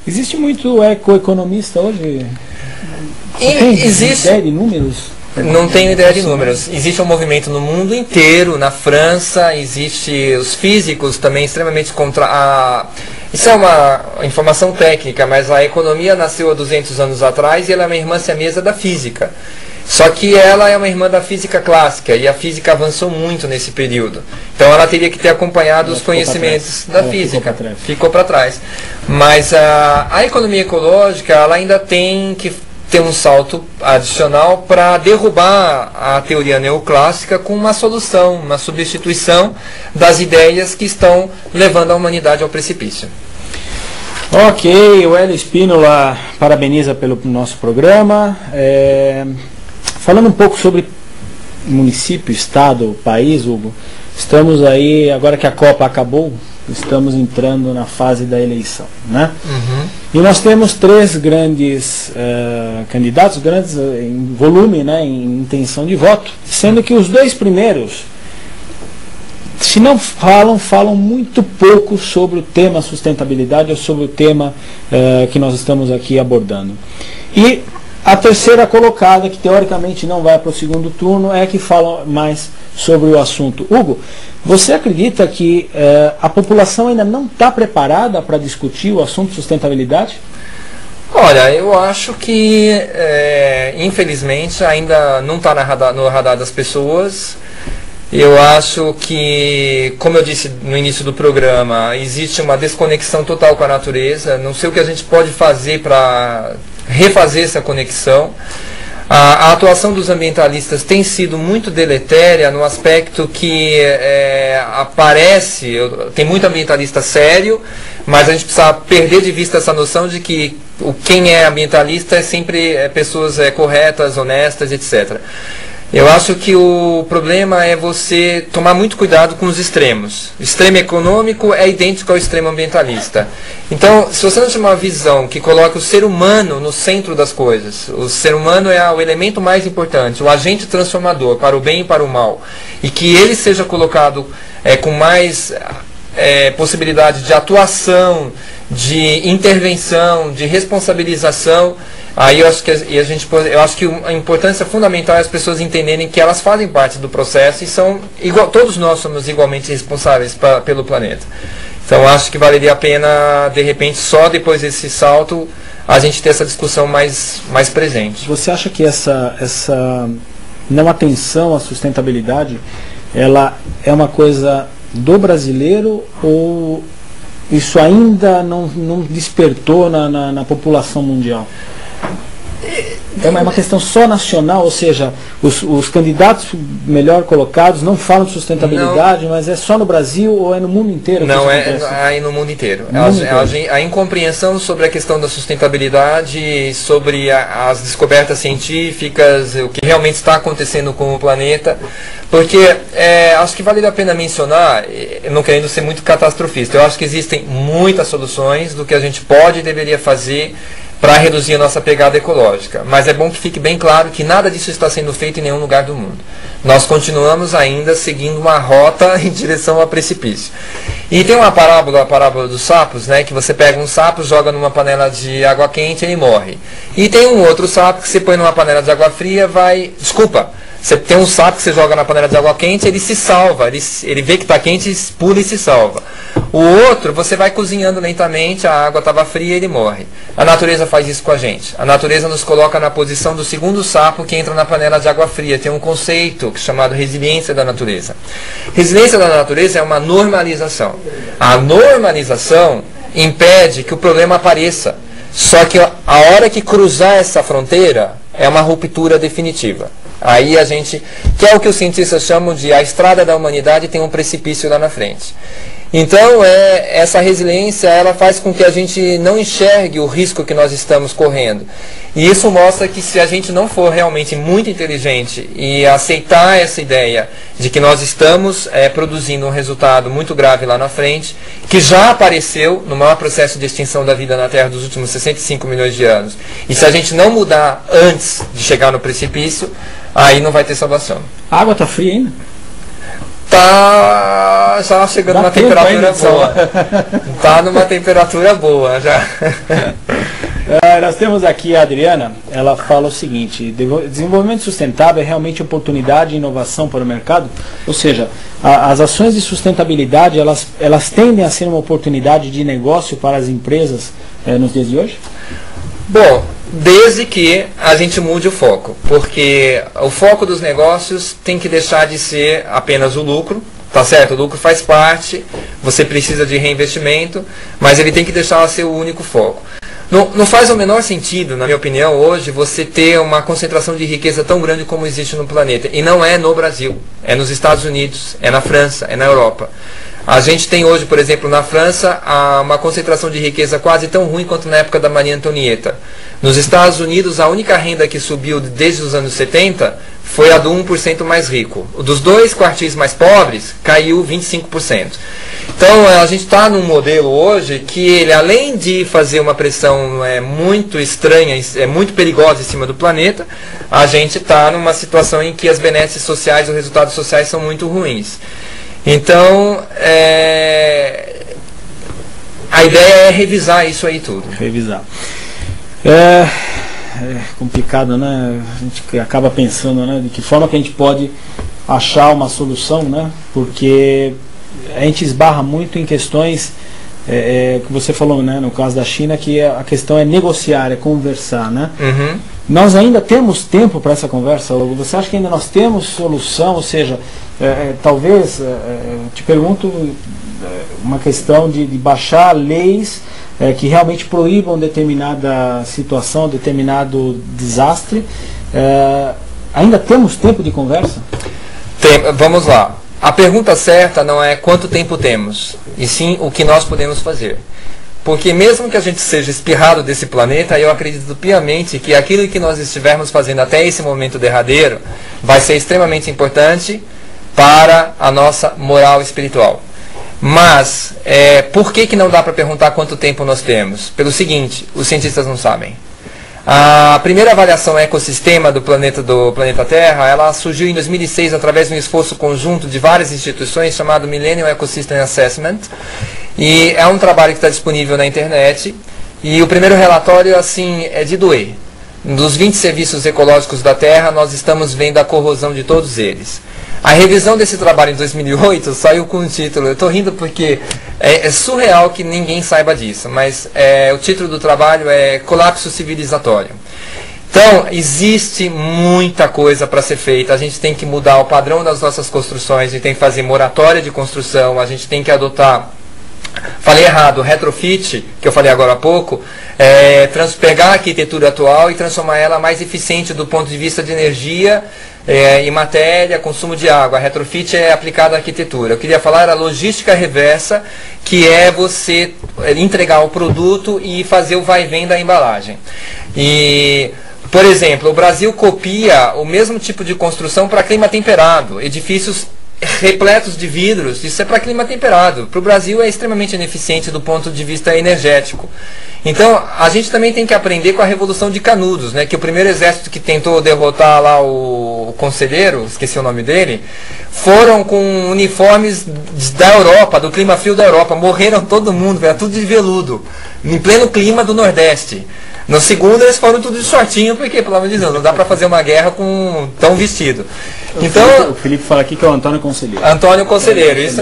Existe muito ecoeconomista hoje? Existe Ideia de números? Não tenho ideia de números. Existe um movimento no mundo inteiro, na França, existe os físicos também extremamente contra a... Isso é uma informação técnica, mas a economia nasceu há 200 anos atrás e ela é uma irmã siamesa da física. Só que ela é uma irmã da física clássica e a física avançou muito nesse período. Então ela teria que ter acompanhado os conhecimentos da física. Ficou para trás. Mas a economia ecológica ela ainda tem que ter um salto adicional para derrubar a teoria neoclássica com uma solução, uma substituição das ideias que estão levando a humanidade ao precipício. Ok, o Hélio Spínola parabeniza pelo nosso programa. Falando um pouco sobre município, estado, país, Hugo, estamos aí, agora que a Copa acabou, estamos entrando na fase da eleição, né? Uhum. E nós temos três grandes candidatos, grandes em volume, né, em intenção de voto, sendo que os dois primeiros, se não falam muito pouco sobre o tema sustentabilidade ou sobre o tema que nós estamos aqui abordando. E a terceira colocada, que teoricamente não vai para o segundo turno, é que fala mais sobre o assunto. Hugo, você acredita que a população ainda não está preparada para discutir o assunto sustentabilidade? Olha, eu acho que, infelizmente, ainda não está no radar das pessoas. Eu acho que, como eu disse no início do programa, existe uma desconexão total com a natureza. Não sei o que a gente pode fazer para refazer essa conexão. A atuação dos ambientalistas tem sido muito deletéria no aspecto que tem muito ambientalista sério, mas a gente precisa perder de vista essa noção de que quem é ambientalista é sempre pessoas corretas, honestas, etc. Eu acho que o problema é você tomar muito cuidado com os extremos. O extremo econômico é idêntico ao extremo ambientalista. Então, se você não tiver uma visão que coloca o ser humano no centro das coisas, o ser humano é o elemento mais importante, o agente transformador para o bem e para o mal, e que ele seja colocado com mais possibilidade de atuação, de intervenção, de responsabilização, aí eu acho que a importância fundamental é as pessoas entenderem que elas fazem parte do processo e são todos nós somos igualmente responsáveis pelo planeta. Então acho que valeria a pena, de repente, só depois desse salto, a gente ter essa discussão mais presente. Você acha que essa não atenção à sustentabilidade, ela é uma coisa do brasileiro ou isso ainda não despertou na população mundial? É uma questão só nacional, ou seja, os candidatos melhor colocados não falam de sustentabilidade, não. Mas é só no Brasil ou é no mundo inteiro? Não, é no mundo inteiro. A incompreensão sobre a questão da sustentabilidade, sobre as descobertas científicas, o que realmente está acontecendo com o planeta, porque acho que vale a pena mencionar, não querendo ser muito catastrofista, eu acho que existem muitas soluções do que a gente pode e deveria fazer para reduzir a nossa pegada ecológica. Mas é bom que fique bem claro que nada disso está sendo feito em nenhum lugar do mundo. Nós continuamos ainda seguindo uma rota em direção ao precipício. E tem uma parábola, a parábola dos sapos, né, que você pega um sapo, joga numa panela de água quente e ele morre. E tem um outro sapo que você põe numa panela de água fria, você tem um sapo que você joga na panela de água quente, ele se salva, ele vê que está quente, pula e se salva. O outro, você vai cozinhando lentamente, a água estava fria e ele morre. A natureza faz isso com a gente. A natureza nos coloca na posição do segundo sapo que entra na panela de água fria. Tem um conceito chamado resiliência da natureza. Resiliência da natureza é uma normalização. A normalização impede que o problema apareça. Só que a hora que cruzar essa fronteira, é uma ruptura definitiva. Aí que é o que os cientistas chamam de a estrada da humanidade tem um precipício lá na frente. Então, essa resiliência, ela faz com que a gente não enxergue o risco que nós estamos correndo. E isso mostra que se a gente não for realmente muito inteligente e aceitar essa ideia de que nós estamos produzindo um resultado muito grave lá na frente, que já apareceu no maior processo de extinção da vida na Terra dos últimos 65 milhões de anos, e se a gente não mudar antes de chegar no precipício, aí não vai ter salvação. A água está fria ainda? está já chegando numa temperatura boa. Está numa temperatura boa já. Nós temos aqui a Adriana, ela fala o seguinte: desenvolvimento sustentável é realmente oportunidade e inovação para o mercado? Ou seja, as ações de sustentabilidade, elas tendem a ser uma oportunidade de negócio para as empresas nos dias de hoje? Bom, desde que a gente mude o foco, porque o foco dos negócios tem que deixar de ser apenas o lucro, tá certo? O lucro faz parte, você precisa de reinvestimento, mas ele tem que deixar de ser o único foco. Não faz o menor sentido, na minha opinião, hoje, você ter uma concentração de riqueza tão grande como existe no planeta. E não é no Brasil, é nos Estados Unidos, é na França, é na Europa. A gente tem hoje, por exemplo, na França, uma concentração de riqueza quase tão ruim quanto na época da Maria Antonieta. Nos Estados Unidos, a única renda que subiu desde os anos 70 foi a do 1% mais rico. O dos 2 quartis mais pobres, caiu 25%. Então, a gente está num modelo hoje que ele, além de fazer uma pressão muito estranha, muito perigosa em cima do planeta, a gente está numa situação em que as benesses sociais, os resultados sociais são muito ruins. Então, a ideia é revisar isso aí tudo. Revisar. É complicado, né? A gente acaba pensando, né, de que forma que a gente pode achar uma solução, né? Porque a gente esbarra muito em questões que você falou, né, no caso da China, que a questão é negociar, é conversar, né? Uhum. Nós ainda temos tempo para essa conversa? Você acha que ainda nós temos solução? Ou seja, talvez, te pergunto, uma questão de baixar leis que realmente proíbam determinada situação, determinado desastre. Ainda temos tempo de conversa? Vamos lá. A pergunta certa não é quanto tempo temos, e sim o que nós podemos fazer. Porque mesmo que a gente seja espirrado desse planeta, eu acredito piamente que aquilo que nós estivermos fazendo até esse momento derradeiro vai ser extremamente importante para a nossa moral espiritual. Mas, por que não dá para perguntar quanto tempo nós temos? Pelo seguinte, os cientistas não sabem. A primeira avaliação ecossistema do planeta Terra, ela surgiu em 2006 através de um esforço conjunto de várias instituições chamado Millennium Ecosystem Assessment. E é um trabalho que está disponível na internet. E o primeiro relatório, assim, é de doer. Dos 20 serviços ecológicos da Terra, nós estamos vendo a corrosão de todos eles. A revisão desse trabalho em 2008 saiu com o título, eu estou rindo porque é surreal que ninguém saiba disso, mas o título do trabalho é Colapso Civilizatório. Então, existe muita coisa para ser feita, a gente tem que mudar o padrão das nossas construções, a gente tem que fazer moratória de construção, a gente tem que adotar, falei errado, retrofit, que eu falei agora há pouco, pegar a arquitetura atual e transformar ela mais eficiente do ponto de vista de energia, e matéria, consumo de água. A retrofit é aplicada à arquitetura. Eu queria falar a logística reversa, que é você entregar o produto e fazer o vai e vem da embalagem. E, por exemplo, o Brasil copia o mesmo tipo de construção para clima temperado, edifícios repletos de vidros, isso é para clima temperado. Para o Brasil é extremamente ineficiente do ponto de vista energético. Então, a gente também tem que aprender com a Revolução de Canudos, né, que o primeiro exército que tentou derrotar lá o conselheiro, esqueci o nome dele, foram com uniformes da Europa, do clima frio da Europa, morreram todo mundo, era tudo de veludo, em pleno clima do Nordeste. No segundo eles foram tudo de shortinho, porque, pelo amor de Deus, não dá para fazer uma guerra com tão vestido. Então, o Felipe fala aqui que é o Antônio Conselheiro. Antônio Conselheiro, isso